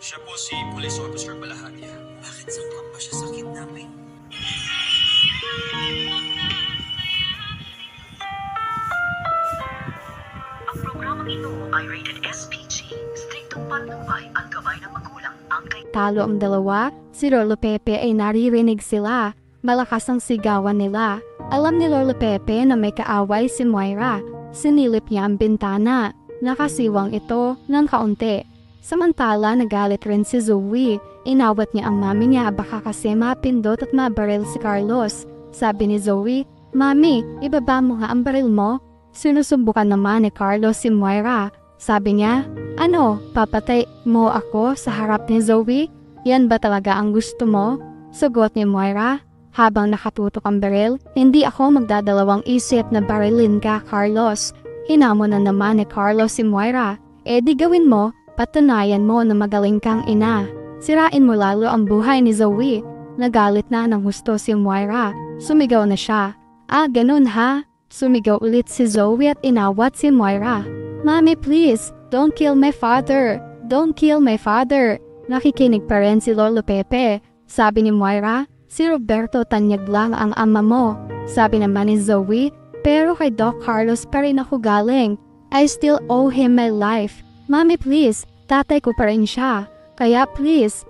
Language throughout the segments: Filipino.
Siya po si Police Officer Balahania. Bakit sangkot pa siya sa kidnapping? Ang programang ito ay rated SPG. Striktong patnubay ang gabay ng magulang ang Talo ang dalawa, si Lolo Pepe ay naririnig sila. Malakas ang sigawan nila. Alam ni Lolo Pepe na may kaaway si Moira. Sinilip niya ang bintana. Nakasiwang ito ng kaunti. Samantala, nagalit rin si Zoe. Inawat niya ang mami niya baka kasi mapindot at mabaril si Carlos. Sabi ni Zoe, "Mami, ibaba mo nga ang baril mo." Sinusubukan naman ni Carlos si Moira. Sabi niya, "Ano, papatay mo ako sa harap ni Zoe? Yan ba talaga ang gusto mo?" Sagot ni Moira. Habang nakatutok ang baril, "Hindi ako magdadalawang isip na barilin ka, Carlos." Hinamon na naman ni Carlos si Moira. "Eh di gawin mo, patunayan mo na magaling kang ina. Sirain mo lalo ang buhay ni Zoe." Nagalit na ng husto si Moira. Sumigaw na siya. "Ah, ganun ha?" Sumigaw ulit si Zoe at inawat si Moira. "Mommy, please, don't kill my father. Don't kill my father." Nakikinig pa rin si Lolo Pepe. Sabi ni Moira, "Si Roberto Tanyag lang ang ama mo." Sabi naman ni Zoe, "Pero kay Doc Carlos pa rin ako galing. I still owe him my life. Mommy, please, tatay ko pa rin siya. Kaya please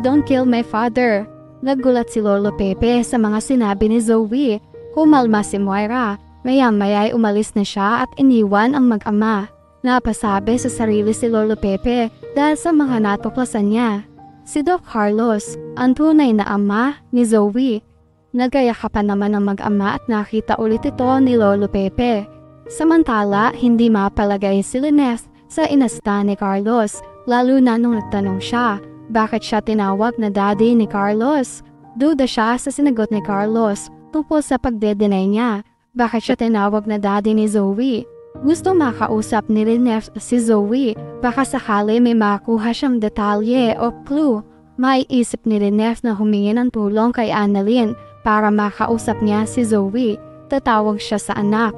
don't kill my father." Nagulat si Lolo Pepe sa mga sinabi ni Zoe. Kumalma si Moira. Maya-maya ay umalis na siya at iniwan ang mag-ama. Napasabi sa sarili si Lolo Pepe dahil sa mga natuklasan niya. Si Doc Carlos, ang tunay na ama ni Zoe. Nagkayakapan naman ang mag-ama at nakita ulit ito ni Lolo Pepe. Samantala, hindi mapalagay si Lynette sa inasta ni Carlos, lalo na nung nagtanong siya, bakit siya tinawag na daddy ni Carlos? Duda siya sa sinagot ni Carlos tungkol sa pagde-deny niya. Bakit siya tinawag na daddy ni Zoe? Gusto makausap ni Lynette si Zoe, baka sakali may makuha siyang detalye o clue. Maiisip ni Lynette na humingi ng tulong kay Annalyn para makausap niya si Zoe. Tatawag siya sa anak.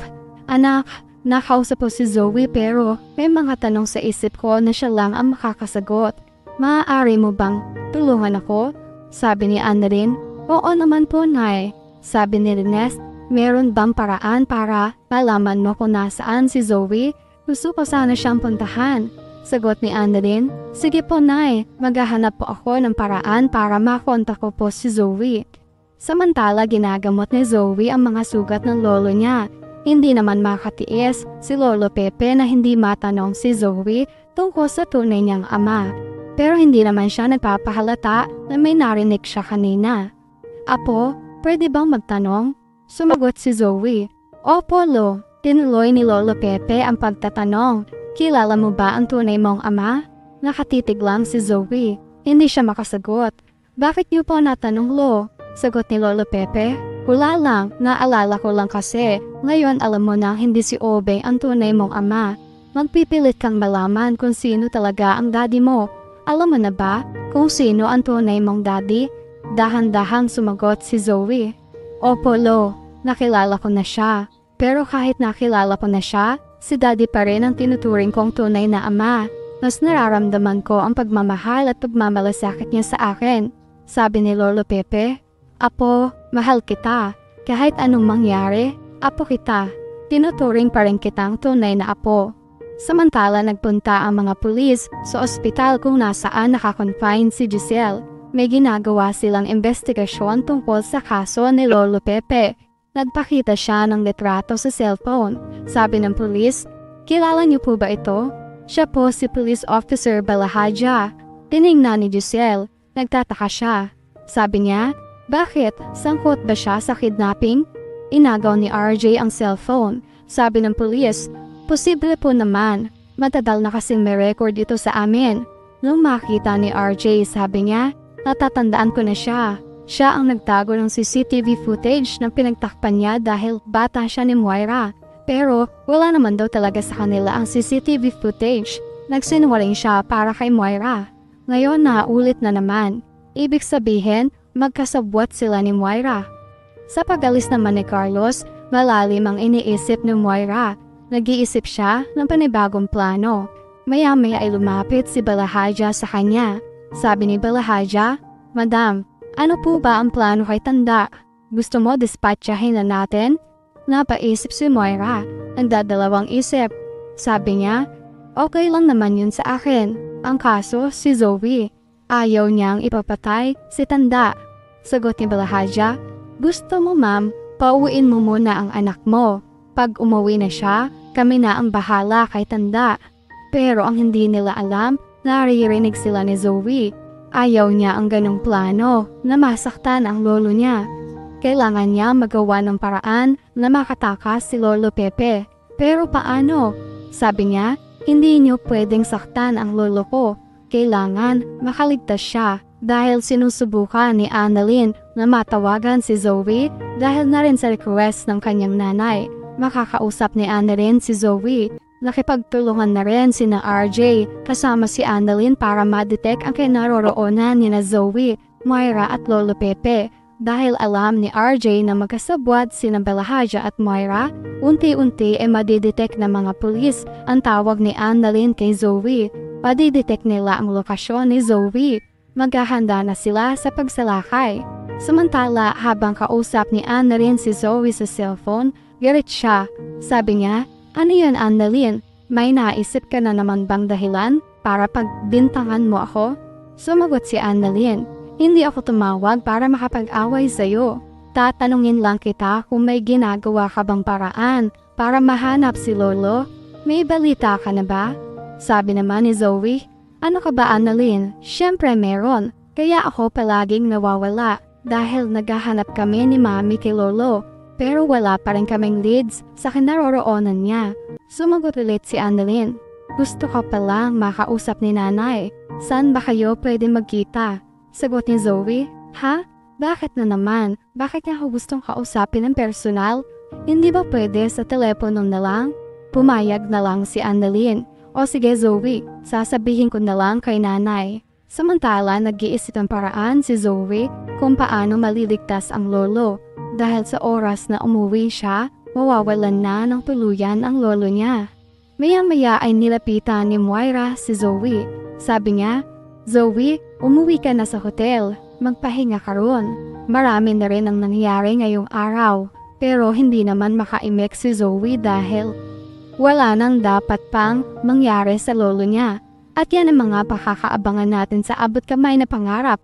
"Anak, nakausap ko si Zoe pero may mga tanong sa isip ko na siya lang ang makakasagot. Maaari mo bang tulungan ako?" Sabi ni Annalyn. "Oo naman po, Nay." Sabi ni Lynette, "Meron bang paraan para malaman mo kung nasaan si Zoe? Gusto ko sana siyang puntahan." Sagot ni Annalyn, "Sige po, Nay, maghahanap po ako ng paraan para makontak ko po si Zoe." Samantala, ginagamot ni Zoe ang mga sugat ng lolo niya. Hindi naman makatiis si Lolo Pepe na hindi matanong si Zoe tungkol sa tunay niyang ama. Pero hindi naman siya nagpapahalata na may narinig siya kanina. "Apo, pwede bang magtanong?" Sumagot si Zoe. "Opo, Lo." Tinuloy ni Lolo Pepe ang pagtatanong. "Kilala mo ba ang tunay mong ama?" Nakatitig lang si Zoe. Hindi siya makasagot. "Bakit niyo po natanong, Lo?" Sagot ni Lolo Pepe. "Wala lang, naalala ko lang kasi. Ngayon alam mo na hindi si Obe ang tunay mong ama. Magpipilit kang malaman kung sino talaga ang daddy mo. Alam mo na ba kung sino ang tunay mong daddy?" Dahan-dahan sumagot si Zoe. "Opo, Lo, nakilala ko na siya. Pero kahit nakilala ko na siya, si daddy pa rin ang tinuturing kong tunay na ama. Mas nararamdaman ko ang pagmamahal at pagmamalasakit niya sa akin." Sabi ni Lolo Pepe. "Apo, mahal kita. Kahit anong mangyari, apo kita. Tinuturing pa rin kitang tunay na apo." Samantala, nagpunta ang mga pulis sa ospital kung nasaan nakakonfine si Giselle. May ginagawa silang investigasyon tungkol sa kaso ni Lolo Pepe. Nagpakita siya ng litrato sa cellphone. Sabi ng pulis, "Kilala niyo po ba ito?" "Siya po si Police Officer Balahadja." Tiningnan ni Giselle. Nagtataka siya. Sabi niya, "Bakit? Sangkot ba siya sa kidnapping?" Inagaw ni RJ ang cellphone. Sabi ng pulis, "Posible po naman. Matagal na kasing may record ito sa amin." Nung makita ni RJ, sabi niya, "Natatandaan ko na siya. Siya ang nagtago ng CCTV footage na pinagtakpan niya dahil bata siya ni Moira. Pero wala naman daw talaga sa kanila ang CCTV footage. Nagsinungaling siya para kay Moira. Ngayon naulit na naman. Ibig sabihin, magkasabwat sila ni Moira." Sa pag-alis naman ni Carlos, malalim ang iniisip ni Moira. Nag-iisip siya ng panibagong plano. Maya-maya ay lumapit si Balahadja sa kanya. Sabi ni Balahadja, Madam, ano po ba ang plano kay Tanda? Gusto mo dispatchahin na natin? Napaisip si Moira, nagdadalawang isip. Sabi niya, okay lang naman yun sa akin. Ang kaso si Zoe. Ayaw niyang ipapatay si Tanda. Sagot ni Balahadja, gusto mo ma'am, pauwiin mo muna ang anak mo. Pag umuwi na siya, kami na ang bahala kay Tanda. Pero ang hindi nila alam, naririnig sila ni Zoe. Ayaw niya ang ganong plano na masaktan ang lolo niya. Kailangan niya magawa ng paraan na makatakas si Lolo Pepe. Pero paano? Sabi niya, hindi niyo pwedeng saktan ang lolo ko. Kailangan makaligtas siya dahil sinusubukan ni Annalyn na matawagan si Zoe dahil na rin sa request ng kanyang nanay. Makakausap ni Annalyn si Zoe. Nakipagtulungan na rin sina RJ kasama si Annalyn para ma-detect ang kinaroroonan ni na Zoe, Moira at Lolo Pepe. Dahil alam ni RJ na magkasabwat sina Balahadja at Moira, unti-unti ay madidetect ng mga pulis ang tawag ni Annalyn kay Zoe. Madidetect nila ang lokasyon ni Zoe. Maghahanda na sila sa pagsalakay. Samantala, habang kausap ni Annalyn si Zoe sa cellphone, galit siya. Sabi niya, ano yun Annalyn? May naisip ka na naman bang dahilan para pagbintangan mo ako? Sumagot si Annalyn, hindi ako tumawag para makapag-away sa'yo. Tatanungin lang kita kung may ginagawa ka bang paraan para mahanap si Lolo. May balita ka na ba? Sabi naman ni Zoe, ano ka ba Annalyn? Siyempre meron, kaya ako palaging nawawala dahil naghahanap kami ni Mami kay Lolo. Pero wala pa rin kaming leads sa kinaroroonan niya. Sumagot ulit si Annalyn. Gusto ko palang makausap ni Nanay. Saan ba kayo pwede magkita? Sagot ni Zoe. Ha? Bakit na naman? Bakit niya ako gustong kausapin ng personal? Hindi ba pwede sa telepono na lang? Pumayag na lang si Annalyn. O sige Zoe, sasabihin ko na lang kay Nanay. Samantala nag-iisip ng paraan si Zoe kung paano maliligtas ang lolo. Dahil sa oras na umuwi siya, mawawalan na ng tuluyan ang lolo niya. Maya-maya ay nilapitan ni Moira si Zoe. Sabi niya, Zoe, umuwi ka na sa hotel. Magpahinga ka ron. Marami na rin ang nangyari ngayong araw. Pero hindi naman makaimik si Zoe dahil wala nang dapat pang mangyari sa lolo niya. At yan ang mga pakakaabangan natin sa abot kamay na pangarap.